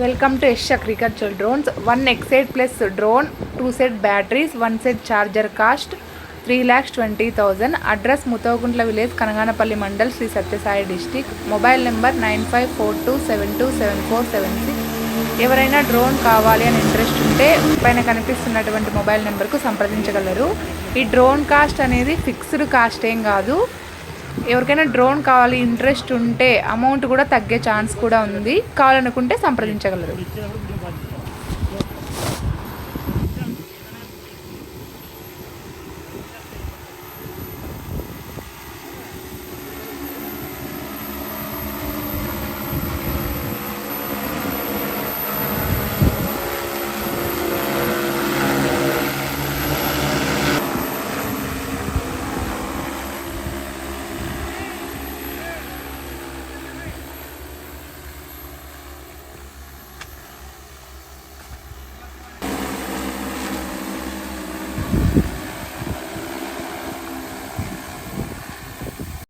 Welcome to Yash agriculture drones. 1 Exide plus drone, 2 set batteries, 1 set charger cost 3,20,000. Address Muthoguntla village, Kanaganapalli mandal, Sri Sathya Sai district. Mobile number 9542727476. ఎవరైనా drone కావాలి అని interest ఉంటే పైన కనిపిస్తున్నటువంటి mobile నెంబర్కు సంప్రదించగలరు. ఈ డ్రోన్ కాస్ట్ అనేది ఫిక్స్డ్ కాస్ట్ ఏం కాదు. ఎవరికైనా డ్రోన్ కావాలి ఇంట్రెస్ట్ ఉంటే అమౌంట్ కూడా తగ్గే ఛాన్స్ కూడా ఉంది. కావాలనుకుంటే సంప్రదించగలరు.